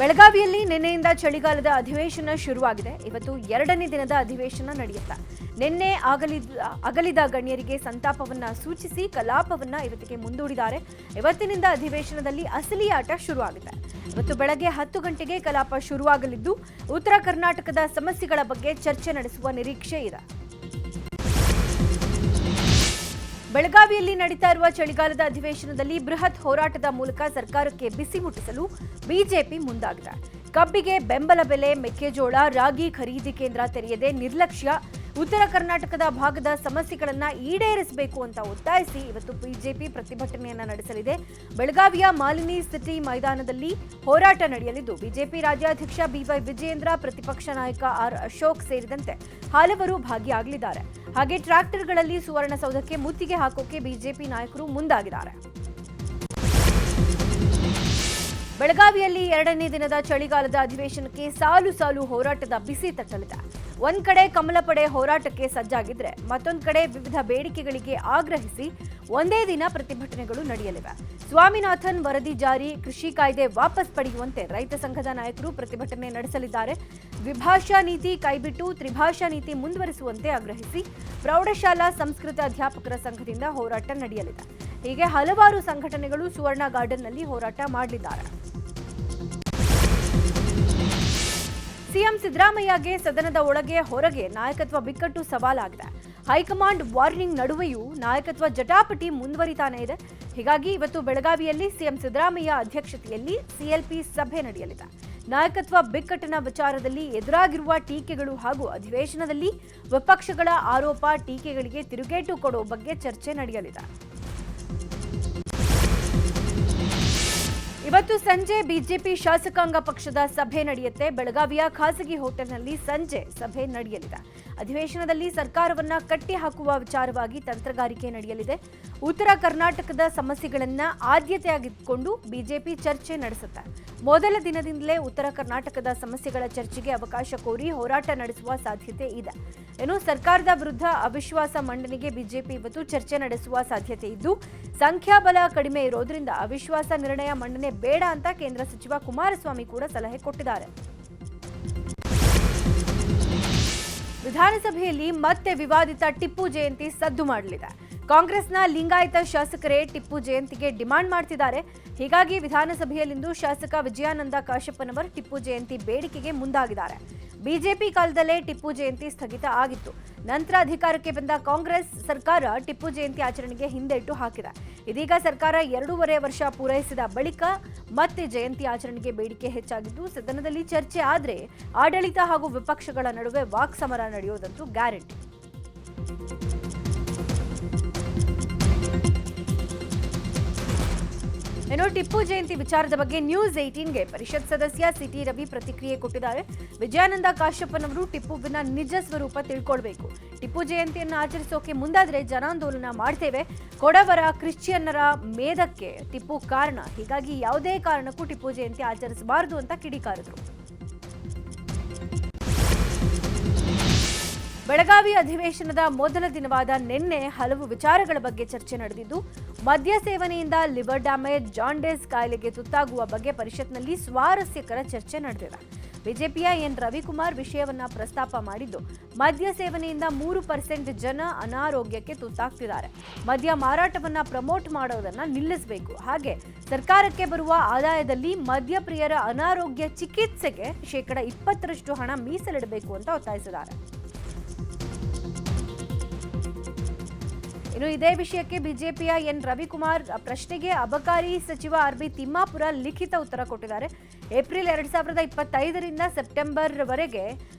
ಬೆಳಗಾವಿಯಲ್ಲಿ ನಿನ್ನೆಯಿಂದ ಚಳಿಗಾಲದ ಅಧಿವೇಶನ ಶುರುವಾಗಿದೆ. ಇವತ್ತು 2ನೇ ದಿನದ ಅಧಿವೇಶನ ನಡೆಯುತ್ತೆ. ನಿನ್ನೆ ಅಗಲಿದ ಗಣ್ಯರಿಗೆ ಸಂತಾಪವನ್ನ ಸೂಚಿಸಿ ಕಲಾಪವನ್ನ ಇವತ್ತಿಗೆ ಮುಂದೂಡಿದ್ದಾರೆ. ಇವತ್ತಿನಿಂದ ಅಧಿವೇಶನದಲ್ಲಿ ಅಸಲಿ ಆಟ ಶುರುವಾಗಿದೆ. ಇವತ್ತು ಬೆಳಗ್ಗೆ 10 ಗಂಟೆಗೆ ಕಲಾಪ ಶುರುವಾಗಲಿದ್ದು ಉತ್ತರ ಕರ್ನಾಟಕದ ಸಮಸ್ಯೆಗಳ ಬಗ್ಗೆ ಚರ್ಚೆ ನಡೆಸುವ ನಿರೀಕ್ಷೆ ಇದೆ. ಬೆಳಗಾವಿಯಲ್ಲಿ ನಡೀತಾ ಇರುವ ಚಳಿಗಾಲದ ಅಧಿವೇಶನದಲ್ಲಿ ಬೃಹತ್ ಹೋರಾಟದ ಮೂಲಕ ಸರ್ಕಾರಕ್ಕೆ ಬಿಸಿ ಮುಟ್ಟಿಸಲು ಬಿಜೆಪಿ ಮುಂದಾಗಿದೆ. ಕಬ್ಬಿಗೆ ಬೆಂಬಲ ಬೆಲೆ, ಮೆಕ್ಕೆಜೋಳ, ರಾಗಿ ಖರೀದಿ ಕೇಂದ್ರ ತೆರೆಯದೆ ನಿರ್ಲಕ್ಷ್ಯ, ಉತ್ತರ ಕರ್ನಾಟಕದ ಭಾಗದ ಸಮಸ್ಯೆಗಳನ್ನು ಈಡೇರಿಸಬೇಕು ಅಂತ ಒತ್ತಾಯಿಸಿ ಇವತ್ತು ಬಿಜೆಪಿ ಪ್ರತಿಭಟನೆಯನ್ನ ನಡೆಸಲಿದೆ. ಬೆಳಗಾವಿಯ ಮಾಲಿನಿ ಸಿಟಿ ಮೈದಾನದಲ್ಲಿ ಹೋರಾಟ ನಡೆಯಲಿದ್ದು ಬಿಜೆಪಿ ರಾಜ್ಯಾಧ್ಯಕ್ಷ ಬಿವೈ ವಿಜಯೇಂದ್ರ, ಪ್ರತಿಪಕ್ಷ ನಾಯಕ ಆರ್ ಅಶೋಕ್ ಸೇರಿದಂತೆ ಹಲವರು ಭಾಗಿಯಾಗಲಿದ್ದಾರೆ. ಹಾಗೆ ಟ್ರ್ಯಾಕ್ಟರ್ಗಳಲ್ಲಿ ಸುವರ್ಣಸೌಧಕ್ಕೆ ಮುತ್ತಿಗೆ ಹಾಕೋಕೆ ಬಿಜೆಪಿ ನಾಯಕರು ಮುಂದಾಗಿದ್ದಾರೆ. ಬೆಳಗಾವಿಯಲ್ಲಿ 2ನೇ ದಿನದ ಚಳಿಗಾಲದ ಅಧಿವೇಶನಕ್ಕೆ ಸಾಲು ಸಾಲು ಹೋರಾಟದ ಬಿಸಿ ತಟ್ಟಲಿದೆ. ಒಂದ್ ಕಡೆ ಕಮಲ ಪಡೆ ಹೋರಾಟಕ್ಕೆ ಸಜ್ಜಾಗಿದ್ರೆ ಮತ್ತೊಂದು ಕಡೆ ವಿವಿಧ ಬೇಡಿಕೆಗಳಿಗೆ ಆಗ್ರಹಿಸಿ ಒಂದೇ ದಿನ ಪ್ರತಿಭಟನೆಗಳು ನಡೆಯಲಿವೆ. ಸ್ವಾಮಿನಾಥನ್ ವರದಿ ಜಾರಿ, ಕೃಷಿ ಕಾಯ್ದೆ ವಾಪಸ್ ಪಡೆಯುವಂತೆ ರೈತ ಸಂಘದ ನಾಯಕರು ಪ್ರತಿಭಟನೆ ನಡೆಸಲಿದ್ದಾರೆ. ದ್ವಿಭಾಷಾ ನೀತಿ ಕೈಬಿಟ್ಟು ತ್ರಿಭಾಷಾ ನೀತಿ ಮುಂದುವರಿಸುವಂತೆ ಆಗ್ರಹಿಸಿ ಪ್ರೌಢಶಾಲಾ ಸಂಸ್ಕೃತ ಅಧ್ಯಾಪಕರ ಸಂಘದಿಂದ ಹೋರಾಟ ನಡೆಯಲಿದೆ. ಹೀಗೆ ಹಲವಾರು ಸಂಘಟನೆಗಳು ಸುವರ್ಣ ಗಾರ್ಡನ್ನಲ್ಲಿ ಹೋರಾಟ ಮಾಡಲಿದ್ದಾರೆ. ಸಿಎಂ ಸಿದ್ದರಾಮಯ್ಯಗೆ ಸದನದ ಒಳಗೆ ಹೊರಗೆ ನಾಯಕತ್ವ ಬಿಕ್ಕಟ್ಟು ಸವಾಲಾಗಿದೆ. ಹೈಕಮಾಂಡ್ ವಾರ್ನಿಂಗ್ ನಡುವೆಯೂ ನಾಯಕತ್ವ ಜಟಾಪಟಿ ಮುಂದುವರಿತಾನೇ ಇದೆ. ಹೀಗಾಗಿ ಇವತ್ತು ಬೆಳಗಾವಿಯಲ್ಲಿ ಸಿಎಂ ಸಿದ್ದರಾಮಯ್ಯ ಅಧ್ಯಕ್ಷತೆಯಲ್ಲಿ ಸಿಎಲ್ಪಿ ಸಭೆ ನಡೆಯಲಿದೆ. ನಾಯಕತ್ವ ಬಿಕ್ಕಟ್ಟಿನ ವಿಚಾರದಲ್ಲಿ ಎದುರಾಗಿರುವ ಟೀಕೆಗಳು ಹಾಗೂ ಅಧಿವೇಶನದಲ್ಲಿ ವಿಪಕ್ಷಗಳ ಆರೋಪ ಟೀಕೆಗಳಿಗೆ ತಿರುಗೇಟು ಕೊಡೋ ಬಗ್ಗೆ ಚರ್ಚೆ ನಡೆಯಲಿದೆ. ಇವತ್ತು ಸಂಜೆ ಬಿಜೆಪಿ ಶಾಸಕಾಂಗ ಪಕ್ಷದ ಸಭೆ ನಡೆಯುತ್ತೆ. ಬೆಳಗಾವಿಯ ಖಾಸಗಿ ಹೋಟೆಲ್ನಲ್ಲಿ ಸಂಜೆ ಸಭೆ ನಡೆಯಲಿದೆ. ಅಧಿವೇಶನದಲ್ಲಿ ಸರ್ಕಾರವನ್ನ ಕಟ್ಟಿ ಹಾಕುವ ವಿಚಾರವಾಗಿ ತಂತ್ರಗಾರಿಕೆ ನಡೆಯಲಿದೆ. ಉತ್ತರ ಕರ್ನಾಟಕದ ಸಮಸ್ಯೆಗಳನ್ನ ಆದ್ಯತೆಯಾಗಿಟ್ಟುಕೊಂಡು ಬಿಜೆಪಿ ಚರ್ಚೆ ನಡೆಸುತ್ತೆ. ಮೊದಲ ದಿನದಿಂದಲೇ ಉತ್ತರ ಕರ್ನಾಟಕದ ಸಮಸ್ಯೆಗಳ ಚರ್ಚೆಗೆ ಅವಕಾಶ ಕೋರಿ ಹೋರಾಟ ನಡೆಸುವ ಸಾಧ್ಯತೆ ಇದೆ. ಇನ್ನು ಸರ್ಕಾರದ ವಿರುದ್ಧ ಅವಿಶ್ವಾಸ ಮಂಡನೆಗೆ ಬಿಜೆಪಿ ಇವತ್ತು ಚರ್ಚೆ ನಡೆಸುವ ಸಾಧ್ಯತೆ ಇದ್ದು ಸಂಖ್ಯಾಬಲ ಕಡಿಮೆ ಇರೋದ್ರಿಂದ ಅವಿಶ್ವಾಸ ನಿರ್ಣಯ ಮಂಡನೆ ಬೇಡ ಅಂತ ಕೇಂದ್ರ ಸಚಿವ ಕುಮಾರಸ್ವಾಮಿ ಕೂಡ ಸಲಹೆ ಕೊಟ್ಟಿದ್ದಾರೆ. ವಿಧಾನಸಭೆಯಲ್ಲಿ ಮತ್ತೆ ವಿವಾದಿತ ಟಿಪ್ಪು ಜಯಂತಿ ಸದ್ದು ಮಾಡಲಿದೆ. ಕಾಂಗ್ರೆಸ್ನ ಲಿಂಗಾಯತ ಶಾಸಕರೇ ಟಿಪ್ಪು ಜಯಂತಿಗೆ ಡಿಮಾಂಡ್ ಮಾಡ್ತಿದ್ದಾರೆ. ಹೀಗಾಗಿ ವಿಧಾನಸಭೆಯಲ್ಲಿಂದು ಶಾಸಕ ವಿಜಯಾನಂದ ಕಾಶಪ್ಪನವರ್ ಟಿಪ್ಪು ಜಯಂತಿ ಬೇಡಿಕೆಗೆ ಮುಂದಾಗಿದ್ದಾರೆ. ಬಿಜೆಪಿ ಕಾಲದಲ್ಲೇ ಟಿಪ್ಪು ಜಯಂತಿ ಸ್ಥಗಿತ ಆಗಿತ್ತು. ನಂತರ ಅಧಿಕಾರಕ್ಕೆ ಬಂದ ಕಾಂಗ್ರೆಸ್ ಸರ್ಕಾರ ಟಿಪ್ಪು ಜಯಂತಿ ಆಚರಣೆಗೆ ಹಿಂದೇಟು ಹಾಕಿದೆ. ಇದೀಗ ಸರ್ಕಾರ 2.5 ವರ್ಷ ಪೂರೈಸಿದ ಬಳಿಕ ಮತ್ತೆ ಜಯಂತಿ ಆಚರಣೆಗೆ ಬೇಡಿಕೆ ಹೆಚ್ಚಾಗಿದ್ದು ಸದನದಲ್ಲಿ ಚರ್ಚೆ ಆದರೆ ಆಡಳಿತ ಹಾಗೂ ವಿಪಕ್ಷಗಳ ನಡುವೆ ವಾಕ್ಸಮರ ನಡೆಯೋದಂತೂ ಗ್ಯಾರಂಟಿ. ಇನ್ನು ಟಿಪ್ಪು ಜಯಂತಿ ವಿಚಾರದ ಬಗ್ಗೆ ನ್ಯೂಸ್ 18ಗೆ ಪರಿಷತ್ ಸದಸ್ಯ ಸಿಟಿ ರವಿ ಪ್ರತಿಕ್ರಿಯೆ ಕೊಟ್ಟಿದ್ದಾರೆ. ವಿಜಯಾನಂದ ಕಾಶಪ್ಪನವರು ಟಿಪ್ಪುವಿನ ನಿಜ ಸ್ವರೂಪ ತಿಳ್ಕೊಳ್ಬೇಕು. ಟಿಪ್ಪು ಜಯಂತಿಯನ್ನು ಆಚರಿಸೋಕೆ ಮುಂದಾದ್ರೆ ಜನಾಂದೋಲನ ಮಾಡ್ತೇವೆ. ಕೊಡವರ ಕ್ರಿಶ್ಚಿಯನ್ನರ ಮೇಧಕ್ಕೆ ಟಿಪ್ಪು ಕಾರಣ. ಹೀಗಾಗಿ ಯಾವುದೇ ಕಾರಣಕ್ಕೂ ಟಿಪ್ಪು ಜಯಂತಿ ಆಚರಿಸಬಾರದು ಅಂತ ಕಿಡಿಕಾರಿದ್ರು. ಬೆಳಗಾವಿ ಅಧಿವೇಶನದ ಮೊದಲ ದಿನವಾದ ನಿನ್ನೆ ಹಲವು ವಿಚಾರಗಳ ಬಗ್ಗೆ ಚರ್ಚೆ ನಡೆದಿದ್ದು ಮದ್ಯ ಸೇವನೆಯಿಂದ ಲಿವರ್ ಡ್ಯಾಮೇಜ್, ಜಾಂಡೀಸ್ ಕಾಯಿಲೆಗೆ ತುತ್ತಾಗುವ ಬಗ್ಗೆ ಪರಿಷತ್ನಲ್ಲಿ ಸ್ವಾರಸ್ಯಕರ ಚರ್ಚೆ ನಡೆದಿದೆ. ಬಿಜೆಪಿಯ ಎನ್ ರವಿಕುಮಾರ್ ವಿಷಯವನ್ನ ಪ್ರಸ್ತಾಪ ಮಾಡಿದ್ದು ಮದ್ಯ ಸೇವನೆಯಿಂದ 3% ಜನ ಅನಾರೋಗ್ಯಕ್ಕೆ ತುತ್ತಾಗ್ತಿದ್ದಾರೆ. ಮದ್ಯ ಮಾರಾಟವನ್ನ ಪ್ರಮೋಟ್ ಮಾಡೋದನ್ನ ನಿಲ್ಲಿಸಬೇಕು. ಹಾಗೆ ಸರ್ಕಾರಕ್ಕೆ ಬರುವ ಆದಾಯದಲ್ಲಿ ಮದ್ಯಪ್ರಿಯರ ಅನಾರೋಗ್ಯ ಚಿಕಿತ್ಸೆಗೆ ಶೇಕಡ 20% ಹಣ ಮೀಸಲಿಡಬೇಕು ಅಂತ ಒತ್ತಾಯಿಸಿದ್ದಾರೆ. ಇನ್ನು ಇದೇ ವಿಷಯಕ್ಕೆ ಬಿಜೆಪಿಯ ಎನ್ ರವಿಕುಮಾರ್ ಪ್ರಶ್ನೆಗೆ ಅಬಕಾರಿ ಸಚಿವ ಆರ್.ಬಿ. ತಿಮ್ಮಾಪುರ ಲಿಖಿತ ಉತ್ತರ ಕೊಟ್ಟಿದ್ದಾರೆ. ಏಪ್ರಿಲ್ 2025ರಿಂದ ಸೆಪ್ಟೆಂಬರ್ ವರೆಗೆ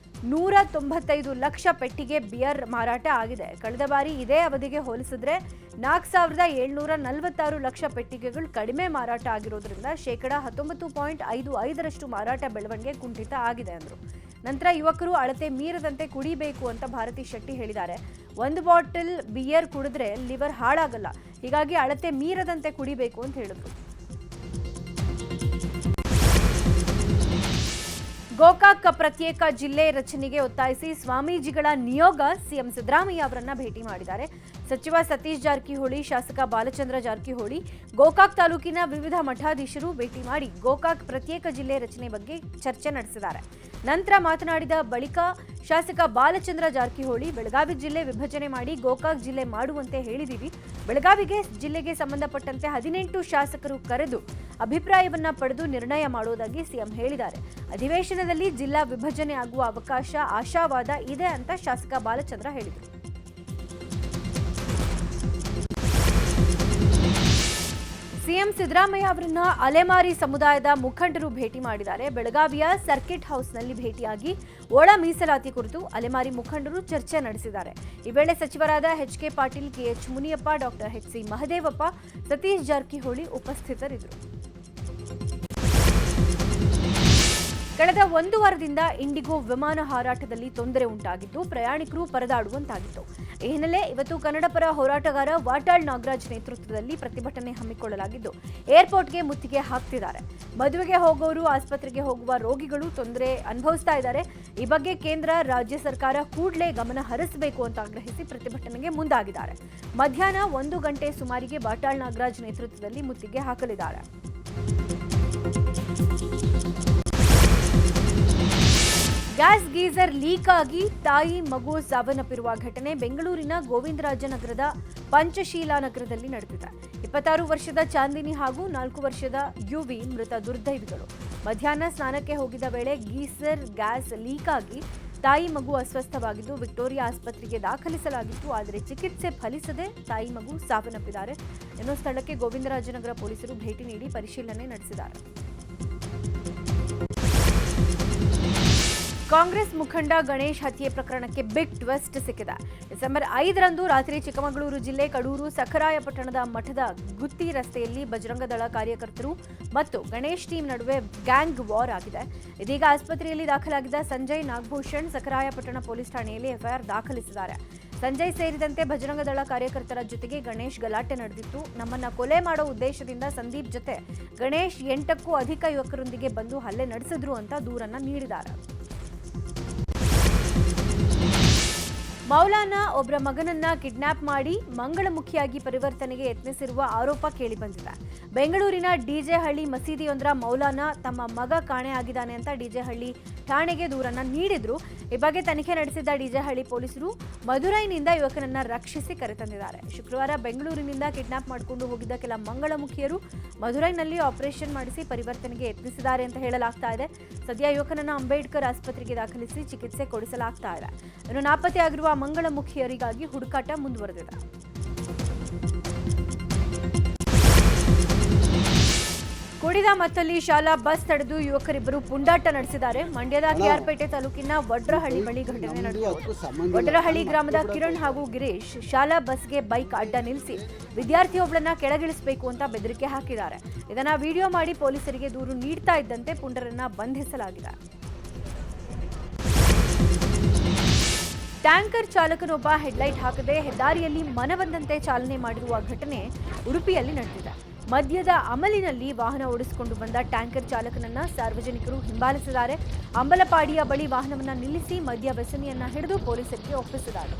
195 ಲಕ್ಷ ಪೆಟ್ಟಿಗೆ ಬಿಯರ್ ಮಾರಾಟ ಆಗಿದೆ. ಕಳೆದ ಬಾರಿ ಇದೇ ಅವಧಿಗೆ ಹೋಲಿಸಿದ್ರೆ 4746 ಲಕ್ಷ ಪೆಟ್ಟಿಗೆಗಳು ಕಡಿಮೆ ಮಾರಾಟ ಆಗಿರೋದ್ರಿಂದ ಶೇಕಡ 19.55ರಷ್ಟು ಮಾರಾಟ ಬೆಳವಣಿಗೆ ಕುಂಠಿತ ಆಗಿದೆ ಅಂದರು. ನಂತರ ಯುವಕರು ಅಳತೆ ಮೀರದಂತೆ ಕುಡಿಬೇಕು ಅಂತ ಭಾರತಿ ಶೆಟ್ಟಿ ಹೇಳಿದ್ದಾರೆ. 1 ಬಾಟಲ್ ಬಿಯರ್ ಕುಡಿದ್ರೆ ಲಿವರ್ ಹಾಳಾಗಲ್ಲ, ಹೀಗಾಗಿ ಅಳತೆ ಮೀರದಂತೆ ಕುಡಿಬೇಕು ಅಂತ ಹೇಳಿದ್ರು. ಗೋಕಾಕ್ ಪ್ರತ್ಯೇಕ ಜಿಲ್ಲೆ ರಚನೆಗೆ ಒತ್ತಾಯಿಸಿ ಸ್ವಾಮೀಜಿಗಳ ನಿಯೋಗ ಸಿಎಂ ಸಿದ್ದರಾಮಯ್ಯ ಅವರನ್ನ ಭೇಟಿ ಮಾಡಿದ್ದಾರೆ. ಸಚಿವ ಸತೀಶ್ ಜಾರಕಿಹೊಳಿ, ಶಾಸಕ ಬಾಲಚಂದ್ರ ಜಾರಕಿಹೊಳಿ, ಗೋಕಾಕ್ ತಾಲೂಕಿನ ವಿವಿಧ ಮಠಾಧೀಶರು ಭೇಟಿ ಮಾಡಿ ಗೋಕಾಕ್ ಪ್ರತ್ಯೇಕ ಜಿಲ್ಲೆ ರಚನೆ ಬಗ್ಗೆ ಚರ್ಚೆ ನಡೆಸಿದ್ದಾರೆ. ನಂತರ ಮಾತನಾಡಿದ ಬಳಿಕ ಶಾಸಕ ಬಾಲಚಂದ್ರ ಜಾರಕಿಹೊಳಿ, ಬೆಳಗಾವಿ ಜಿಲ್ಲೆ ವಿಭಜನೆ ಮಾಡಿ ಗೋಕಾಕ್ ಜಿಲ್ಲೆ ಮಾಡುವಂತೆ ಹೇಳಿದೀವಿ. ಬೆಳಗಾವಿಗೆ ಜಿಲ್ಲೆಗೆ ಸಂಬಂಧಪಟ್ಟಂತೆ 18 ಶಾಸಕರು ಕರೆದು ಅಭಿಪ್ರಾಯವನ್ನ ಪಡೆದು ನಿರ್ಣಯ ಮಾಡುವುದಾಗಿ ಸಿಎಂ ಹೇಳಿದ್ದಾರೆ. ಅಧಿವೇಶನದಲ್ಲಿ ಜಿಲ್ಲಾ ವಿಭಜನೆ ಆಗುವ ಅವಕಾಶ ಆಶಾವಾದ ಇದೆ ಅಂತ ಶಾಸಕ ಬಾಲಚಂದ್ರ ಹೇಳಿದರು. ಸಿಎಂ ಸಿದ್ದರಾಮಯ್ಯ ಅವರನ್ನ ಅಲೆಮಾರಿ ಸಮುದಾಯದ ಮುಖಂಡರು ಭೇಟಿ ಮಾಡಿದ್ದಾರೆ. ಬೆಳಗಾವಿಯ ಸರ್ಕಿಟ್ ಹೌಸ್ನಲ್ಲಿ ಭೇಟಿಯಾಗಿ ಒಳ ಮೀಸಲಾತಿ ಕುರಿತು ಅಲೆಮಾರಿ ಮುಖಂಡರು ಚರ್ಚೆ ನಡೆಸಿದ್ದಾರೆ. ಈ ವೇಳೆ ಸಚಿವರಾದ ಎಚ್.ಕೆ. ಪಾಟೀಲ್, ಕೆ.ಎಚ್. ಮುನಿಯಪ್ಪ, ಡಾಕ್ಟರ್ ಎಚ್.ಸಿ. ಮಹದೇವಪ್ಪ, ಸತೀಶ್ ಜಾರಕಿಹೊಳಿ ಉಪಸ್ಥಿತರಿದ್ದರು. ಕಳೆದ ಒಂದು ವಾರದಿಂದ ಇಂಡಿಗೋ ವಿಮಾನ ಹಾರಾಟದಲ್ಲಿ ತೊಂದರೆ ಉಂಟಾಗಿದ್ದು ಪ್ರಯಾಣಿಕರು ಪರದಾಡುವಂತಾಗಿತ್ತು. ಈ ಹಿನ್ನೆಲೆ ಇವತ್ತು ಕನ್ನಡಪರ ಹೋರಾಟಗಾರ ವಾಟಾಳ್ ನಾಗರಾಜ್ ನೇತೃತ್ವದಲ್ಲಿ ಪ್ರತಿಭಟನೆ ಹಮ್ಮಿಕೊಳ್ಳಲಾಗಿದ್ದು ಏರ್ಪೋರ್ಟ್ಗೆ ಮುತ್ತಿಗೆ ಹಾಕ್ತಿದ್ದಾರೆ. ಮದುವೆಗೆ ಹೋಗೋರು, ಆಸ್ಪತ್ರೆಗೆ ಹೋಗುವ ರೋಗಿಗಳು ತೊಂದರೆ ಅನುಭವಿಸ್ತಾ ಇದ್ದಾರೆ. ಈ ಬಗ್ಗೆ ಕೇಂದ್ರ, ರಾಜ್ಯ ಸರ್ಕಾರ ಕೂಡಲೇ ಗಮನ ಹರಿಸಬೇಕು ಅಂತ ಆಗ್ರಹಿಸಿ ಪ್ರತಿಭಟನೆಗೆ ಮುಂದಾಗಿದ್ದಾರೆ. ಮಧ್ಯಾಹ್ನ 1 ಗಂಟೆ ಸುಮಾರಿಗೆ ವಾಟಾಳ್ ನಾಗರಾಜ್ ನೇತೃತ್ವದಲ್ಲಿ ಮುತ್ತಿಗೆ ಹಾಕಲಿದ್ದಾರೆ. ಗ್ಯಾಸ್ ಗೀಸರ್ ಲೀಕ್ ಆಗಿ ತಾಯಿ ಮಗು ಸಾವನ್ನಪ್ಪಿರುವ ಘಟನೆ ಬೆಂಗಳೂರಿನ ಗೋವಿಂದರಾಜನಗರದ ಪಂಚಶೀಲಾ ನಗರದಲ್ಲಿ ನಡೆದಿದೆ. 26 ವರ್ಷದ ಚಾಂದಿನಿ ಹಾಗೂ 4 ವರ್ಷದ ಯುವಿ ಮೃತ ದುರ್ದೈವಿಗಳು. ಮಧ್ಯಾಹ್ನ ಸ್ನಾನಕ್ಕೆ ಹೋಗಿದ್ದ ವೇಳೆ ಗೀಸರ್ ಗ್ಯಾಸ್ ಲೀಕ್ ಆಗಿ ತಾಯಿ ಮಗು ಅಸ್ವಸ್ಥವಾಗಿದ್ದು ವಿಕ್ಟೋರಿಯಾ ಆಸ್ಪತ್ರೆಗೆ ದಾಖಲಿಸಲಾಗಿತ್ತು. ಆದರೆ ಚಿಕಿತ್ಸೆ ಫಲಿಸದೆ ತಾಯಿ ಮಗು ಸಾವನ್ನಪ್ಪಿದ್ದಾರೆ. ಇನ್ನು ಸ್ಥಳಕ್ಕೆ ಗೋವಿಂದರಾಜನಗರ ಪೊಲೀಸರು ಭೇಟಿ ನೀಡಿ ಪರಿಶೀಲನೆ ನಡೆಸಿದ್ದಾರೆ. ಕಾಂಗ್ರೆಸ್ ಮುಖಂಡ ಗಣೇಶ್ ಹತ್ಯೆ ಪ್ರಕರಣಕ್ಕೆ ಬಿಗ್ ಟ್ವಿಸ್ಟ್ ಸಿಕ್ಕಿದೆ. ಡಿಸೆಂಬರ್ 5ರಂದು ರಾತ್ರಿ ಚಿಕ್ಕಮಗಳೂರು ಜಿಲ್ಲೆ ಕಡೂರು ಸಖರಾಯಪಟ್ಟಣದ ಮಠದ ಗುತ್ತಿ ರಸ್ತೆಯಲ್ಲಿ ಬಜರಂಗದಳ ಕಾರ್ಯಕರ್ತರು ಮತ್ತು ಗಣೇಶ್ ಟೀಮ್ ನಡುವೆ ಗ್ಯಾಂಗ್ ವಾರ್ ಆಗಿದೆ. ಇದೀಗ ಆಸ್ಪತ್ರೆಯಲ್ಲಿ ದಾಖಲಾಗಿದ್ದ ಸಂಜಯ್ ನಾಗಭೂಷಣ್ ಸಖರಾಯಪಟ್ಟಣ ಪೊಲೀಸ್ ಠಾಣೆಯಲ್ಲಿ ಎಫ್ಐಆರ್ ದಾಖಲಿಸಿದ್ದಾರೆ. ಸಂಜಯ್ ಸೇರಿದಂತೆ ಬಜರಂಗದಳ ಕಾರ್ಯಕರ್ತರ ಜೊತೆಗೆ ಗಣೇಶ್ ಗಲಾಟೆ ನಡೆದಿತ್ತು. ನಮ್ಮನ್ನ ಕೊಲೆ ಮಾಡೋ ಉದ್ದೇಶದಿಂದ ಸಂದೀಪ್ ಜೊತೆ ಗಣೇಶ್ 8ಕ್ಕೂ ಅಧಿಕ ಯುವಕರೊಂದಿಗೆ ಬಂದು ಹಲ್ಲೆ ನಡೆಸಿದ್ರು ಅಂತ ದೂರನ್ನ ನೀಡಿದ್ದಾರೆ. ಮೌಲಾನಾ ಒಬ್ಬರ ಮಗನನ್ನ ಕಿಡ್ನಾಪ್ ಮಾಡಿ ಮಂಗಳಮುಖಿಯಾಗಿ ಪರಿವರ್ತನೆಗೆ ಯತ್ನಿಸಿರುವ ಆರೋಪ ಕೇಳಿಬಂದಿದೆ. ಬೆಂಗಳೂರಿನ ಡಿಜೆಹಳ್ಳಿ ಮಸೀದಿಯೊಂದರ ಮೌಲಾನಾ ತಮ್ಮ ಮಗ ಕಾಣೆಯಾಗಿದ್ದಾನೆ ಅಂತ ಡಿಜೆಹಳ್ಳಿ ಠಾಣೆಗೆ ದೂರನ್ನ ನೀಡಿದ್ರು. ಈ ಬಗ್ಗೆ ತನಿಖೆ ನಡೆಸಿದ್ದ ಡಿಜೆಹಳ್ಳಿ ಪೊಲೀಸರು ಮಧುರೈನಿಂದ ಯುವಕನನ್ನ ರಕ್ಷಿಸಿ ಕರೆತಂದಿದ್ದಾರೆ. ಶುಕ್ರವಾರ ಬೆಂಗಳೂರಿನಿಂದ ಕಿಡ್ನಾಪ್ ಮಾಡಿಕೊಂಡು ಹೋಗಿದ್ದ ಕೆಲ ಮಂಗಳಮುಖಿಯರು ಮಧುರೈನಲ್ಲಿ ಆಪರೇಷನ್ ಮಾಡಿಸಿ ಪರಿವರ್ತನೆಗೆ ಯತ್ನಿಸಿದ್ದಾರೆ ಅಂತ ಹೇಳಲಾಗ್ತಾ ಇದೆ. ಸದ್ಯ ಯುವಕನನ್ನ ಅಂಬೇಡ್ಕರ್ ಆಸ್ಪತ್ರೆಗೆ ದಾಖಲಿಸಿ ಚಿಕಿತ್ಸೆ ಕೊಡಿಸಲಾಗ್ತಾ ಇದೆ. ಇನ್ನು ನಾಪತ್ತೆಯಾಗಿರುವ ಮಂಗಳಮುಖಿಯರಿಗಾಗಿ ಹುಡುಕಾಟ ಮುಂದುವರೆದಿದೆ. ಕುಡಿದ ಮತ್ತಲ್ಲಿ ಶಾಲಾ ಬಸ್ ತಡೆದು ಯುವಕರಿಬ್ಬರು ಪುಂಡಾಟ ನಡೆಸಿದ್ದಾರೆ. ಮಂಡ್ಯದ ಕೆಆರ್ಪೇಟೆ ತಾಲೂಕಿನ ವಡ್ರಹಳ್ಳಿ ಬಳಿ ಘಟನೆ ನಡೆದಿದೆ. ವಡ್ರಹಳ್ಳಿ ಗ್ರಾಮದ ಕಿರಣ್ ಹಾಗೂ ಗಿರೀಶ್ ಶಾಲಾ ಬಸ್ಗೆ ಬೈಕ್ ಅಡ್ಡ ನಿಲ್ಲಿಸಿ ವಿದ್ಯಾರ್ಥಿಯೊಬ್ಬಳನ್ನ ಕೆಳಗಿಳಿಸಬೇಕು ಅಂತ ಬೆದರಿಕೆ ಹಾಕಿದ್ದಾರೆ. ಇದನ್ನ ವಿಡಿಯೋ ಮಾಡಿ ಪೊಲೀಸರಿಗೆ ದೂರು ನೀಡ್ತಾ ಇದ್ದಂತೆ ಪುಂಡರನ್ನ ಬಂಧಿಸಲಾಗಿದೆ. ಟ್ಯಾಂಕರ್ ಚಾಲಕನೊಬ್ಬ ಹೆಡ್ಲೈಟ್ ಹಾಕದೆ ಹೆದ್ದಾರಿಯಲ್ಲಿ ಮನಬಂದಂತೆ ಚಾಲನೆ ಮಾಡಿರುವ ಘಟನೆ ಉಡುಪಿಯಲ್ಲಿ ನಡೆದಿದೆ. ಮದ್ಯದ ಅಮಲಿನಲ್ಲಿ ವಾಹನ ಓಡಿಸಿಕೊಂಡು ಬಂದ ಟ್ಯಾಂಕರ್ ಚಾಲಕನನ್ನ ಸಾರ್ವಜನಿಕರು ಹಿಂಬಾಲಿಸಿದ್ದಾರೆ. ಅಂಬಲಪಾಡಿಯ ಬಳಿ ವಾಹನವನ್ನ ನಿಲ್ಲಿಸಿ ಮದ್ಯ ವ್ಯಸನಿಯನ್ನ ಹಿಡಿದು ಪೊಲೀಸರಿಗೆ ಒಪ್ಪಿಸಿದ್ದಾರೆ.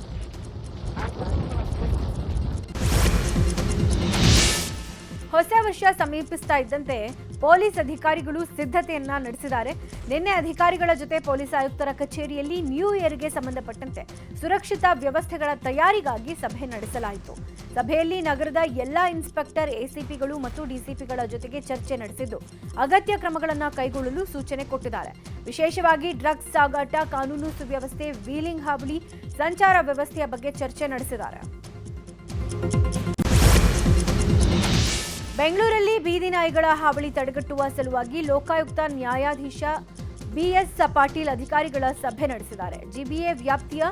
ಹೊಸ ವರ್ಷ ಸಮೀಪಿಸ್ತಾ ಇದ್ದಂತೆ ಪೊಲೀಸ್ ಅಧಿಕಾರಿಗಳು ಸಿದ್ಧತೆಯನ್ನ ನಡೆಸಿದ್ದಾರೆ. ನಿನ್ನೆ ಅಧಿಕಾರಿಗಳ ಜೊತೆ ಪೊಲೀಸ್ ಆಯುಕ್ತರ ಕಚೇರಿಯಲ್ಲಿ ನ್ಯೂ ಇಯರ್ಗೆ ಸಂಬಂಧಪಟ್ಟಂತೆ ಸುರಕ್ಷತಾ ವ್ಯವಸ್ಥೆಗಳ ತಯಾರಿಗಾಗಿ ಸಭೆ ನಡೆಸಲಾಯಿತು. ಸಭೆಯಲ್ಲಿ ನಗರದ ಎಲ್ಲಾ ಇನ್ಸ್ಪೆಕ್ಟರ್, ಎಸಿಪಿಗಳು ಮತ್ತು ಡಿಸಿಪಿಗಳ ಜೊತೆಗೆ ಚರ್ಚೆ ನಡೆಸಿದ್ದು ಅಗತ್ಯ ಕ್ರಮಗಳನ್ನು ಕೈಗೊಳ್ಳಲು ಸೂಚನೆ ಕೊಟ್ಟಿದ್ದಾರೆ. ವಿಶೇಷವಾಗಿ ಡ್ರಗ್ಸ್ ಸಾಗಾಟ, ಕಾನೂನು ಸುವ್ಯವಸ್ಥೆ, ವೀಲಿಂಗ್ ಹಾವಳಿ, ಸಂಚಾರ ವ್ಯವಸ್ಥೆಯ ಬಗ್ಗೆ ಚರ್ಚೆ ನಡೆಸಿದ್ದಾರೆ. ಬೆಂಗಳೂರಲ್ಲಿ ಬೀದಿ ನಾಯಿಗಳ ಹಾವಳಿ ತಡೆಗಟ್ಟುವ ಸಲುವಾಗಿ ಲೋಕಾಯುಕ್ತ ನ್ಯಾಯಾಧೀಶ ಬಿಎಸ್ ಪಾಟೀಲ್ ಅಧಿಕಾರಿಗಳ ಸಭೆ ನಡೆಸಿದ್ದಾರೆ. ಜಿಬಿಎ ವ್ಯಾಪ್ತಿಯ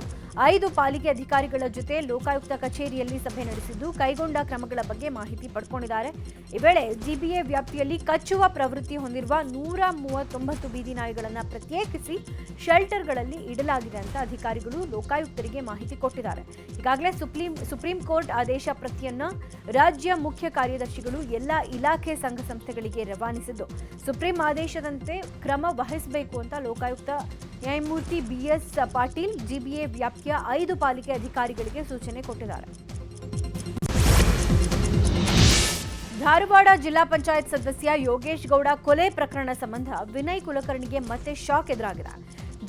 5 ಪಾಲಿಕೆ ಅಧಿಕಾರಿಗಳ ಜೊತೆ ಲೋಕಾಯುಕ್ತ ಕಚೇರಿಯಲ್ಲಿ ಸಭೆ ನಡೆಸಿದ್ದು ಕೈಗೊಂಡ ಕ್ರಮಗಳ ಬಗ್ಗೆ ಮಾಹಿತಿ ಪಡ್ಕೊಂಡಿದ್ದಾರೆ. ಈ ವೇಳೆ ಜಿಬಿಎ ವ್ಯಾಪ್ತಿಯಲ್ಲಿ ಕಚ್ಚುವ ಪ್ರವೃತ್ತಿ ಹೊಂದಿರುವ 139 ಬೀದಿ ನಾಯಿಗಳನ್ನು ಪ್ರತ್ಯೇಕಿಸಿ ಶೆಲ್ಟರ್ಗಳಲ್ಲಿ ಇಡಲಾಗಿದೆ ಅಂತ ಅಧಿಕಾರಿಗಳು ಲೋಕಾಯುಕ್ತರಿಗೆ ಮಾಹಿತಿ ಕೊಟ್ಟಿದ್ದಾರೆ. ಈಗಾಗಲೇ ಸುಪ್ರೀಂ ಕೋರ್ಟ್ ಆದೇಶ ಪ್ರತಿಯನ್ನ ರಾಜ್ಯ ಮುಖ್ಯ ಕಾರ್ಯದರ್ಶಿಗಳು ಎಲ್ಲ ಇಲಾಖೆ ಸಂಘ ಸಂಸ್ಥೆಗಳಿಗೆ ರವಾನಿಸಿದ್ದು ಸುಪ್ರೀಂ ಆದೇಶದಂತೆ ಕ್ರಮ ವಹಿಸಬೇಕು ಅಂತ ಲೋಕಾಯುಕ್ತ ನ್ಯಾಯಮೂರ್ತಿ ಬಿಎಸ್ ಪಾಟೀಲ್ ಜಿಬಿಎ ವ್ಯಾಪ್ತಿಯ 5 ಪಾಲಿಕೆ ಅಧಿಕಾರಿಗಳಿಗೆ ಸೂಚನೆ ಕೊಟ್ಟಿದ್ದಾರೆ. ಧಾರವಾಡ ಜಿಲ್ಲಾ ಪಂಚಾಯತ್ ಸದಸ್ಯ ಯೋಗೇಶ್ ಗೌಡ ಕೊಲೆ ಪ್ರಕರಣ ಸಂಬಂಧ ವಿನಯ್ ಕುಲಕರ್ಣಿಗೆ ಮತ್ತೆ ಶಾಕ್ ಎದುರಾಗಿದೆ.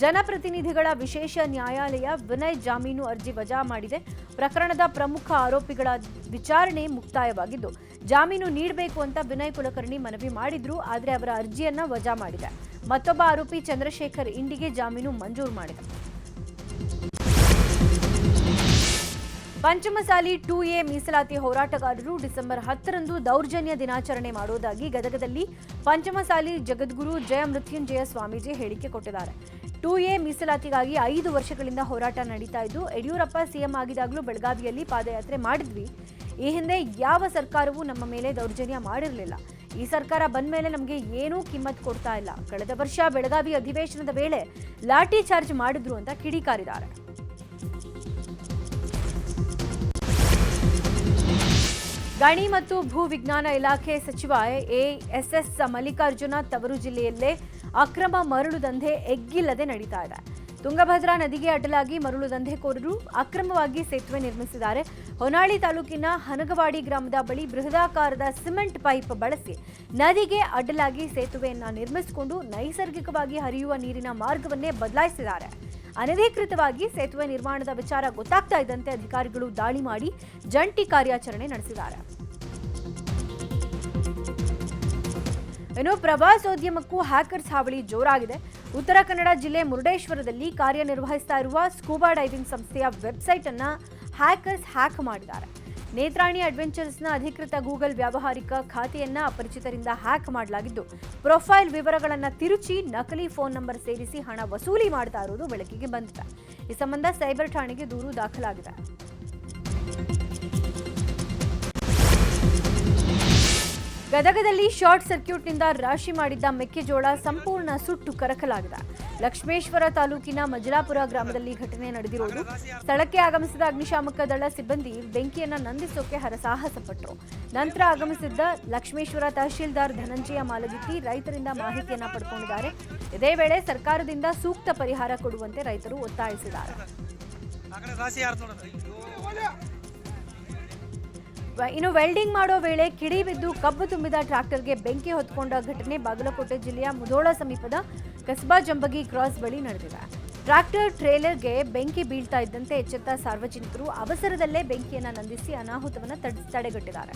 ಜನಪ್ರತಿನಿಧಿಗಳ ವಿಶೇಷ ನ್ಯಾಯಾಲಯ ವಿನಯ್ ಜಾಮೀನು ಅರ್ಜಿ ವಜಾ ಮಾಡಿದೆ. ಪ್ರಕರಣದ ಪ್ರಮುಖ ಆರೋಪಿಗಳ ವಿಚಾರಣೆ ಮುಕ್ತಾಯವಾಗಿದ್ದು ಜಾಮೀನು ನೀಡಬೇಕು ಅಂತ ವಿನಯ್ ಕುಲಕರ್ಣಿ ಮನವಿ ಮಾಡಿದ್ರು. ಆದರೆ ಅವರ ಅರ್ಜಿಯನ್ನ ವಜಾ ಮಾಡಿದೆ. ಮತ್ತೊಬ್ಬ ಆರೋಪಿ ಚಂದ್ರಶೇಖರ್ ಇಂಡಿಗೆ ಜಾಮೀನು ಮಂಜೂರು ಮಾಡಿದೆ. ಪಂಚಮಸಾಲಿ 2A ಮೀಸಲಾತಿ ಹೋರಾಟಗಾರರು ಡಿಸೆಂಬರ್ 10ರಂದು ದೌರ್ಜನ್ಯ ದಿನಾಚರಣೆ ಮಾಡುವುದಾಗಿ ಗದಗದಲ್ಲಿ ಪಂಚಮಸಾಲಿ ಜಗದ್ಗುರು ಜಯ ಮೃತ್ಯುಂಜಯ ಸ್ವಾಮೀಜಿ ಹೇಳಿಕೆ ಕೊಟ್ಟಿದ್ದಾರೆ. 2A ಮೀಸಲಾತಿಗಾಗಿ 5 ವರ್ಷಗಳಿಂದ ಹೋರಾಟ ನಡೀತಾ ಇದ್ದು ಯಡಿಯೂರಪ್ಪ ಸಿಎಂ ಆಗಿದಾಗಲೂ ಬೆಳಗಾವಿಯಲ್ಲಿ ಪಾದಯಾತ್ರೆ ಮಾಡಿದ್ವಿ. ಈ ಹಿಂದೆ ಯಾವ ಸರ್ಕಾರವೂ ನಮ್ಮ ಮೇಲೆ ದೌರ್ಜನ್ಯ ಮಾಡಿರಲಿಲ್ಲ. ಈ ಸರ್ಕಾರ ಬಂದ ಮೇಲೆ ನಮಗೆ ಏನೂ ಕಿಮ್ಮತ್ ಕೊಡ್ತಾ ಇಲ್ಲ. ಕಳೆದ ವರ್ಷ ಬೆಳಗಾವಿ ಅಧಿವೇಶನದ ವೇಳೆ ಲಾಠಿ ಚಾರ್ಜ್ ಮಾಡಿದ್ರು ಅಂತ ಕಿಡಿಕಾರಿದ್ದಾರೆ. ಗಣಿ ಮತ್ತು ಭೂ ವಿಜ್ಞಾನ ಇಲಾಖೆ ಸಚಿವ ಎಎಸ್ಎಸ್ ಮಲ್ಲಿಕಾರ್ಜುನ ತವರು ಜಿಲ್ಲೆಯಲ್ಲೇ ಅಕ್ರಮ ಮರಳು ದಂಧೆ ಎಗ್ಗಿಲ್ಲದೆ ನಡೀತಾ ಇದೆ. ತುಂಗಭದ್ರಾ ನದಿಗೆ ಅಡ್ಡಲಾಗಿ ಮರಳು ದಂಧೆಕೋರರು ಅಕ್ರಮವಾಗಿ ಸೇತುವೆ ನಿರ್ಮಿಸಿದ್ದಾರೆ. ಹೊನ್ನಾಳಿ ತಾಲೂಕಿನ ಹನಗವಾಡಿ ಗ್ರಾಮದ ಬಳಿ ಬೃಹದಾಕಾರದ ಸಿಮೆಂಟ್ ಪೈಪ್ ಬಳಸಿ ನದಿಗೆ ಅಡ್ಡಲಾಗಿ ಸೇತುವೆಯನ್ನ ನಿರ್ಮಿಸಿಕೊಂಡು ನೈಸರ್ಗಿಕವಾಗಿ ಹರಿಯುವ ನೀರಿನ ಮಾರ್ಗವನ್ನೇ ಬದಲಾಯಿಸಿದ್ದಾರೆ. ಅನಧಿಕೃತವಾಗಿ ಸೇತುವೆ ನಿರ್ಮಾಣದ ವಿಚಾರ ಗೊತ್ತಾಗ್ತಾ ಇದ್ದಂತೆ ಅಧಿಕಾರಿಗಳು ದಾಳಿ ಮಾಡಿ ಜಂಟಿ ಕಾರ್ಯಾಚರಣೆ ನಡೆಸಿದ್ದಾರೆ. ಇನ್ನು ಪ್ರವಾಸೋದ್ಯಮಕ್ಕೂ ಹ್ಯಾಕರ್ಸ್ ಹಾವಳಿ ಜೋರಾಗಿದೆ. ಉತ್ತರ ಕನ್ನಡ ಜಿಲ್ಲೆ ಮುರುಡೇಶ್ವರದಲ್ಲಿ ಕಾರ್ಯನಿರ್ವಹಿಸ್ತಾ ಇರುವ ಸ್ಕೂಬಾ ಡೈವಿಂಗ್ ಸಂಸ್ಥೆಯ ವೆಬ್ಸೈಟ್ ಅನ್ನ ಹ್ಯಾಕರ್ಸ್ ಹ್ಯಾಕ್ ಮಾಡಿದ್ದಾರೆ. ನೇತ್ರಾಣಿ ಅಡ್ವೆಂಚರ್ಸ್ನ ಅಧಿಕೃತ ಗೂಗಲ್ ವ್ಯಾವಹಾರಿಕ ಖಾತೆಯನ್ನ ಅಪರಿಚಿತರಿಂದ ಹ್ಯಾಕ್ ಮಾಡಲಾಗಿದ್ದು ಪ್ರೊಫೈಲ್ ವಿವರಗಳನ್ನು ತಿರುಚಿ ನಕಲಿ ಫೋನ್ ನಂಬರ್ ಸೇರಿಸಿ ಹಣ ವಸೂಲಿ ಮಾಡ್ತಾ ಇರುವುದು ಬೆಳಕಿಗೆ ಬಂದಿದೆ. ಈ ಸಂಬಂಧ ಸೈಬರ್ ಠಾಣೆಗೆ ದೂರು ದಾಖಲಾಗಿದೆ. ಗದಗದಲ್ಲಿ ಶಾರ್ಟ್ ಸರ್ಕ್ಯೂಟ್ನಿಂದ ರಾಶಿ ಮಾಡಿದ್ದ ಮೆಕ್ಕೆಜೋಳ ಸಂಪೂರ್ಣ ಸುಟ್ಟು ಕರಕಲಾಗಿದೆ. ಲಕ್ಷ್ಮೇಶ್ವರ ತಾಲೂಕಿನ ಮಜಲಾಪುರ ಗ್ರಾಮದಲ್ಲಿ ಘಟನೆ ನಡೆದಿರುವುದು. ಸ್ಥಳಕ್ಕೆ ಆಗಮಿಸಿದ ಅಗ್ನಿಶಾಮಕ ದಳ ಸಿಬ್ಬಂದಿ ಬೆಂಕಿಯನ್ನು ನಂದಿಸೋಕೆ ಹರಸಾಹಸ ಪಟ್ಟರು. ನಂತರ ಆಗಮಿಸಿದ್ದ ಲಕ್ಷ್ಮೇಶ್ವರ ತಹಶೀಲ್ದಾರ್ ಧನಂಜಯ ಮಾಲಗಿತ್ತಿ ರೈತರಿಂದ ಮಾಹಿತಿಯನ್ನ ಪಡ್ಕೊಂಡಿದ್ದಾರೆ. ಇದೇ ವೇಳೆ ಸರ್ಕಾರದಿಂದ ಸೂಕ್ತ ಪರಿಹಾರ ಕೊಡುವಂತೆ ರೈತರು ಒತ್ತಾಯಿಸಿದ್ದಾರೆ. ಇನ್ನು ವೆಲ್ಡಿಂಗ್ ಮಾಡೋ ವೇಳೆ ಕಿಡಿ ಬಿದ್ದು ಕಬ್ಬು ತುಂಬಿದ ಟ್ರ್ಯಾಕ್ಟರ್ಗೆ ಬೆಂಕಿ ಹೊತ್ಕೊಂಡ ಘಟನೆ ಬಾಗಲಕೋಟೆ ಜಿಲ್ಲೆಯ ಮುಧೋಳ ಸಮೀಪದ ಕಸ್ಬಾ ಜಂಬಗಿ ಕ್ರಾಸ್ ಬಳಿ ನಡೆದಿದೆ. ಟ್ರ್ಯಾಕ್ಟರ್ ಟ್ರೇಲರ್ಗೆ ಬೆಂಕಿ ಬೀಳ್ತಾ ಇದ್ದಂತೆ ಎಚ್ಚೆತ್ತ ಸಾರ್ವಜನಿಕರು ಅವಸರದಲ್ಲೇ ಬೆಂಕಿಯನ್ನು ನಂದಿಸಿ ಅನಾಹುತವನ್ನು ತಡೆಗಟ್ಟಿದ್ದಾರೆ.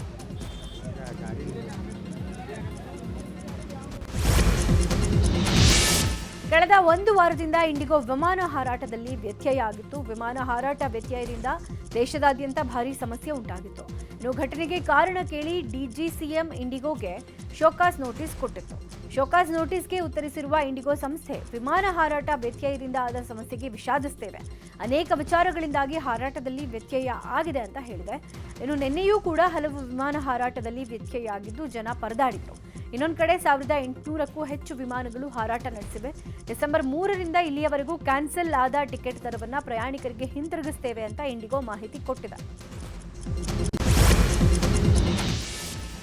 ಕಳೆದ 1 ವಾರದಿಂದ ಇಂಡಿಗೋ ವಿಮಾನ ಹಾರಾಟದಲ್ಲಿ ವ್ಯತ್ಯಯ ಆಗಿತ್ತು. ವಿಮಾನ ಹಾರಾಟ ವ್ಯತ್ಯಯದಿಂದ ದೇಶದಾದ್ಯಂತ ಭಾರೀ ಸಮಸ್ಯೆ ಉಂಟಾಗಿತ್ತು. ಇನ್ನು ಘಟನೆಗೆ ಕಾರಣ ಕೇಳಿ ಡಿಜಿಸಿಎಂ ಇಂಡಿಗೋಗೆ ಶೋಕಾಸ್ ನೋಟಿಸ್ ಕೊಟ್ಟಿತ್ತು. ಶೋಕಾಸ್ ನೋಟಿಸ್ಗೆ ಉತ್ತರಿಸಿರುವ ಇಂಡಿಗೋ ಸಂಸ್ಥೆ ವಿಮಾನ ಹಾರಾಟ ವ್ಯತ್ಯಯದಿಂದ ಆದ ಸಮಸ್ಯೆಗೆ ವಿಷಾದಿಸುತ್ತೇವೆ. ಅನೇಕ ವಿಚಾರಗಳಿಂದಾಗಿ ಹಾರಾಟದಲ್ಲಿ ವ್ಯತ್ಯಯ ಆಗಿದೆ ಅಂತ ಹೇಳಿದೆ. ಇನ್ನು ನಿನ್ನೆಯೂ ಕೂಡ ಹಲವು ವಿಮಾನ ಹಾರಾಟದಲ್ಲಿ ವ್ಯತ್ಯಯ ಆಗಿದ್ದು ಜನ ಪರದಾಡಿದ್ರು. ಇನ್ನೊಂದು ಕಡೆ 1800ಕ್ಕೂ ಹೆಚ್ಚು ವಿಮಾನಗಳು ಹಾರಾಟ ನಡೆಸಿವೆ. ಡಿಸೆಂಬರ್ 3ರಿಂದ ಇಲ್ಲಿಯವರೆಗೂ ಕ್ಯಾನ್ಸಲ್ ಆದ ಟಿಕೆಟ್ ದರವನ್ನು ಪ್ರಯಾಣಿಕರಿಗೆ ಹಿಂತಿರುಗಿಸುತ್ತೇವೆ ಅಂತ ಇಂಡಿಗೋ ಮಾಹಿತಿ ಕೊಟ್ಟಿದೆ.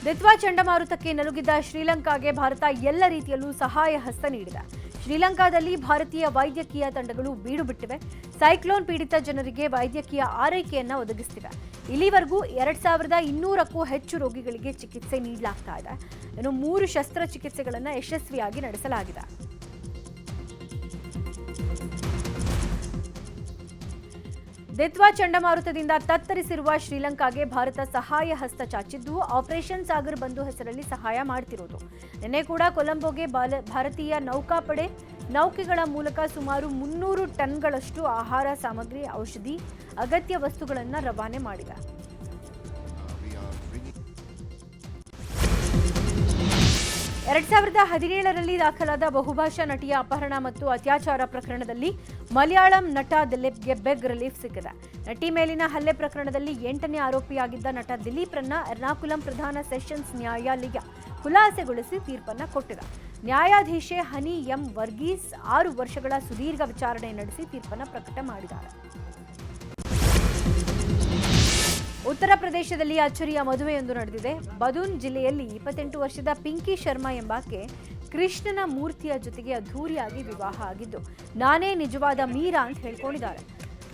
ದಿತ್ವಾ ಚಂಡಮಾರುತಕ್ಕೆ ನಲುಗಿದ್ದ ಶ್ರೀಲಂಕಾಗೆ ಭಾರತ ಎಲ್ಲ ರೀತಿಯಲ್ಲೂ ಸಹಾಯ ಹಸ್ತ ನೀಡಿದೆ. ಶ್ರೀಲಂಕಾದಲ್ಲಿ ಭಾರತೀಯ ವೈದ್ಯಕೀಯ ತಂಡಗಳು ಬೀಡು ಬಿಟ್ಟಿವೆ. ಸೈಕ್ಲೋನ್ ಪೀಡಿತ ಜನರಿಗೆ ವೈದ್ಯಕೀಯ ಆರೈಕೆಯನ್ನು ಒದಗಿಸುತ್ತಿವೆ. ಇಲ್ಲಿವರೆಗೂ 2200ಕ್ಕೂ ಹೆಚ್ಚು ರೋಗಿಗಳಿಗೆ ಚಿಕಿತ್ಸೆ ನೀಡಲಾಗ್ತಾ ಇದೆ. ಇನ್ನು 3 ಶಸ್ತ್ರಚಿಕಿತ್ಸೆಗಳನ್ನು ಯಶಸ್ವಿಯಾಗಿ ನಡೆಸಲಾಗಿದೆ. ದಿತ್ವಾ ಚಂಡಮಾರುತದಿಂದ ತತ್ತರಿಸಿರುವ ಶ್ರೀಲಂಕಾಗೆ ಭಾರತ ಸಹಾಯ ಹಸ್ತ ಚಾಚಿದ್ದು ಆಪರೇಷನ್ ಸಾಗರ್ ಬಂಧು ಹೆಸರಲ್ಲಿ ಸಹಾಯ ಮಾಡ್ತಿರೋದು. ನಿನ್ನೆ ಕೂಡ ಕೊಲಂಬೋಗೆ ಭಾರತೀಯ ನೌಕಾಪಡೆ ನೌಕೆಗಳ ಮೂಲಕ ಸುಮಾರು 300 ಟನ್ಗಳಷ್ಟು ಆಹಾರ ಸಾಮಗ್ರಿ, ಔಷಧಿ, ಅಗತ್ಯ ವಸ್ತುಗಳನ್ನು ರವಾನೆ ಮಾಡಿದೆ. 2017ರಲ್ಲಿ ದಾಖಲಾದ ಬಹುಭಾಷಾ ನಟಿಯ ಅಪಹರಣ ಮತ್ತು ಅತ್ಯಾಚಾರ ಪ್ರಕರಣದಲ್ಲಿ ಮಲಯಾಳಂ ನಟ ದಿಲೀಪ್ಗೆ ಬೆಗ್ ರಿಲೀಫ್ ಸಿಕ್ಕಿದೆ. ನಟಿ ಮೇಲಿನ ಹಲ್ಲೆ ಪ್ರಕರಣದಲ್ಲಿ 8ನೇ ಆರೋಪಿಯಾಗಿದ್ದ ನಟ ದಿಲೀಪ್ರನ್ನ ಎರ್ನಾಕುಲಂ ಪ್ರಧಾನ ಸೆಷನ್ಸ್ ನ್ಯಾಯಾಲಯ ಖುಲಾಸೆಗೊಳಿಸಿ ತೀರ್ಪನ್ನು ಕೊಟ್ಟಿದೆ. ನ್ಯಾಯಾಧೀಶೆ ಹನಿ ಎಂ ವರ್ಗೀಸ್ 6 ವರ್ಷಗಳ ಸುದೀರ್ಘ ವಿಚಾರಣೆ ನಡೆಸಿ ತೀರ್ಪನ್ನು ಪ್ರಕಟ ಮಾಡಿದ್ದಾರೆ. ಉತ್ತರ ಪ್ರದೇಶದಲ್ಲಿ ಅಚ್ಚರಿಯ ಮದುವೆಯೊಂದು ನಡೆದಿದೆ. ಬದೂನ್ ಜಿಲ್ಲೆಯಲ್ಲಿ 28 ವರ್ಷದ ಪಿಂಕಿ ಶರ್ಮಾ ಎಂಬಾಕೆ ಕೃಷ್ಣನ ಮೂರ್ತಿಯ ಜೊತೆಗೆ ಅದ್ಧೂರಿಯಾಗಿ ವಿವಾಹ ಆಗಿದ್ದು, ನಾನೇ ನಿಜವಾದ ಮೀರಾ ಅಂತ ಹೇಳ್ಕೊಂಡಿದ್ದಾರೆ.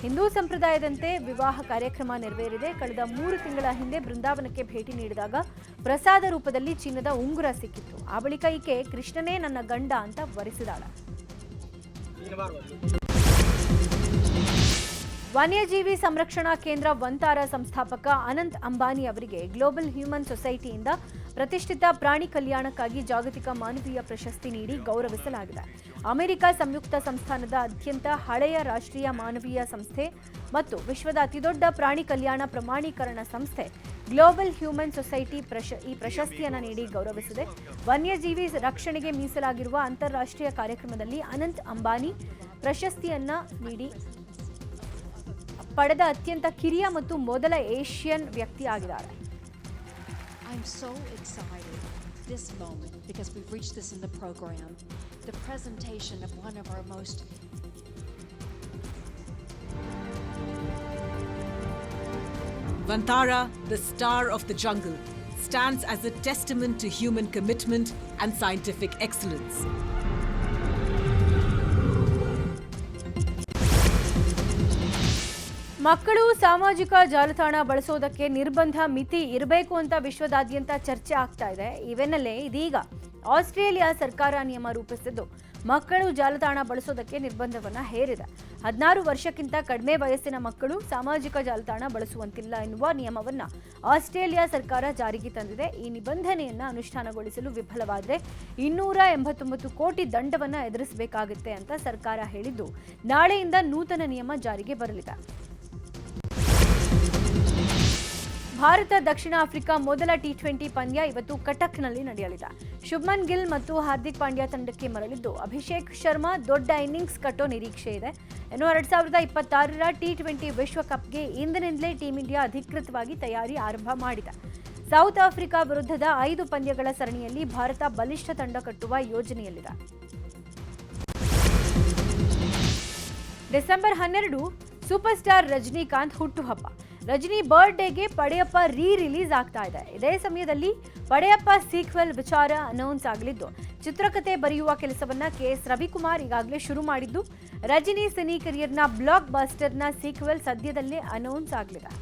ಹಿಂದೂ ಸಂಪ್ರದಾಯದಂತೆ ವಿವಾಹ ಕಾರ್ಯಕ್ರಮ ನೆರವೇರಿದೆ. ಕಳೆದ 3 ತಿಂಗಳ ಹಿಂದೆ ಬೃಂದಾವನಕ್ಕೆ ಭೇಟಿ ನೀಡಿದಾಗ ಪ್ರಸಾದ ರೂಪದಲ್ಲಿ ಚಿನ್ನದ ಉಂಗುರ ಸಿಕ್ಕಿತ್ತು. ಆ ಬಳಿಕ ಈಕೆ ಕೃಷ್ಣನೇ ನನ್ನ ಗಂಡ ಅಂತ ವರಿಸಿದಾಳೆ. ವನ್ಯಜೀವಿ ಸಂರಕ್ಷಣಾ ಕೇಂದ್ರ ವಂತಾರ ಸಂಸ್ಥಾಪಕ ಅನಂತ್ ಅಂಬಾನಿ ಅವರಿಗೆ ಗ್ಲೋಬಲ್ ಹ್ಯೂಮನ್ ಸೊಸೈಟಿಯಿಂದ ಪ್ರತಿಷ್ಠಿತ ಪ್ರಾಣಿ ಕಲ್ಯಾಣಕ್ಕಾಗಿ ಜಾಗತಿಕ ಮಾನವೀಯ ಪ್ರಶಸ್ತಿ ನೀಡಿ ಗೌರವಿಸಲಾಗಿದೆ. ಅಮೆರಿಕ ಸಂಯುಕ್ತ ಸಂಸ್ಥಾನದ ಅತ್ಯಂತ ಹಳೆಯ ರಾಷ್ಟ್ರೀಯ ಮಾನವೀಯ ಸಂಸ್ಥೆ ಮತ್ತು ವಿಶ್ವದ ಅತಿದೊಡ್ಡ ಪ್ರಾಣಿ ಕಲ್ಯಾಣ ಪ್ರಮಾಣೀಕರಣ ಸಂಸ್ಥೆ ಗ್ಲೋಬಲ್ ಹ್ಯೂಮನ್ ಸೊಸೈಟಿ ಈ ಪ್ರಶಸ್ತಿಯನ್ನು ನೀಡಿ ಗೌರವಿಸಿದೆ. ವನ್ಯಜೀವಿ ರಕ್ಷಣೆಗೆ ಮೀಸಲಾಗಿರುವ ಅಂತಾರಾಷ್ಟ್ರೀಯ ಕಾರ್ಯಕ್ರಮದಲ್ಲಿ ಅನಂತ್ ಅಂಬಾನಿ ಪ್ರಶಸ್ತಿಯನ್ನ ನೀಡಿ ಪಡೆದ ಅತ್ಯಂತ ಕಿರಿಯ ಮತ್ತು ಮೊದಲ ಏಷ್ಯನ್ ವ್ಯಕ್ತಿ ಆಗಿದ್ದಾರೆ. I'm so excited this moment because we've reached this in the program. The presentation of one of our most Vantara, the star of the jungle, stands as a testament to human commitment and scientific excellence. ಮಕ್ಕಳು ಸಾಮಾಜಿಕ ಜಾಲತಾಣ ಬಳಸೋದಕ್ಕೆ ನಿರ್ಬಂಧ ಮಿತಿ ಇರಬೇಕು ಅಂತ ವಿಶ್ವದಾದ್ಯಂತ ಚರ್ಚೆ ಆಗ್ತಾ ಇದೆ. ಇವೆನ್ನಲ್ಲೇ ಇದೀಗ ಆಸ್ಟ್ರೇಲಿಯಾ ಸರ್ಕಾರ ನಿಯಮ ರೂಪಿಸಿದ್ದು ಮಕ್ಕಳು ಜಾಲತಾಣ ಬಳಸೋದಕ್ಕೆ ನಿರ್ಬಂಧವನ್ನ ಹೇರಿದೆ. 16 ವರ್ಷಕ್ಕಿಂತ ಕಡಿಮೆ ವಯಸ್ಸಿನ ಮಕ್ಕಳು ಸಾಮಾಜಿಕ ಜಾಲತಾಣ ಬಳಸುವಂತಿಲ್ಲ ಎನ್ನುವ ನಿಯಮವನ್ನ ಆಸ್ಟ್ರೇಲಿಯಾ ಸರ್ಕಾರ ಜಾರಿಗೆ ತಂದಿದೆ. ಈ ನಿಬಂಧನೆಯನ್ನ ಅನುಷ್ಠಾನಗೊಳಿಸಲು ವಿಫಲವಾದರೆ 289 ಕೋಟಿ ದಂಡವನ್ನ ಎದುರಿಸಬೇಕಾಗುತ್ತೆ ಅಂತ ಸರ್ಕಾರ ಹೇಳಿದ್ದು, ನಾಳೆಯಿಂದ ನೂತನ ನಿಯಮ ಜಾರಿಗೆ ಬರಲಿದೆ. ಭಾರತ ದಕ್ಷಿಣ ಆಫ್ರಿಕಾ ಮೊದಲ ಟಿ20 ಪಂದ್ಯ ಇವತ್ತು ಕಟಕ್ನಲ್ಲಿ ನಡೆಯಲಿದೆ. ಶುಭ್ಮನ್ ಗಿಲ್ ಮತ್ತು ಹಾರ್ದಿಕ್ ಪಾಂಡ್ಯ ತಂಡಕ್ಕೆ ಮರಳಿದ್ದು, ಅಭಿಷೇಕ್ ಶರ್ಮಾ ದೊಡ್ಡ ಇನ್ನಿಂಗ್ಸ್ ಕಟ್ಟೋ ನಿರೀಕ್ಷೆ ಇದೆ. ಇನ್ನು 2026ರ ಟಿ20 ವಿಶ್ವಕಪ್ಗೆ ಇಂದಿನಿಂದಲೇ ಟೀಂ ಇಂಡಿಯಾ ಅಧಿಕೃತವಾಗಿ ತಯಾರಿ ಆರಂಭ ಮಾಡಿದೆ. ಸೌತ್ ಆಫ್ರಿಕಾ ವಿರುದ್ಧದ 5 ಪಂದ್ಯಗಳ ಸರಣಿಯಲ್ಲಿ ಭಾರತ ಬಲಿಷ್ಠ ತಂಡ ಕಟ್ಟುವ ಯೋಜನೆಯಲ್ಲಿದೆ. ಡಿಸೆಂಬರ್ 12 ಸೂಪರ್ ಸ್ಟಾರ್ ರಜನಿಕಾಂತ್ ಹುಟ್ಟುಹಬ್ಬ. ರಜನಿ ಬರ್ತ್ಡೇಗೆ ಪಡೆಯಪ್ಪ ರಿಲೀಸ್ ಆಗ್ತಾ ಇದೆ. ಇದೇ ಸಮಯದಲ್ಲಿ ಪಡೆಯಪ್ಪ ಸೀಕ್ವೆಲ್ ವಿಚಾರ ಅನೌನ್ಸ್ ಆಗಲಿದ್ದು, ಚಿತ್ರಕಥೆ ಬರೆಯುವ ಕೆಲಸವನ್ನ KS ರವಿಕುಮಾರ್ ಈಗಾಗಲೇ ಶುರು ಮಾಡಿದ್ದು, ರಜನಿ ಸಿನಿ ಕರಿಯರ್ನ ಬ್ಲಾಕ್ ಬಸ್ಟರ್ನ ಸೀಕ್ವೆಲ್ ಸದ್ಯದಲ್ಲೇ ಅನೌನ್ಸ್ ಆಗಲಿದೆ.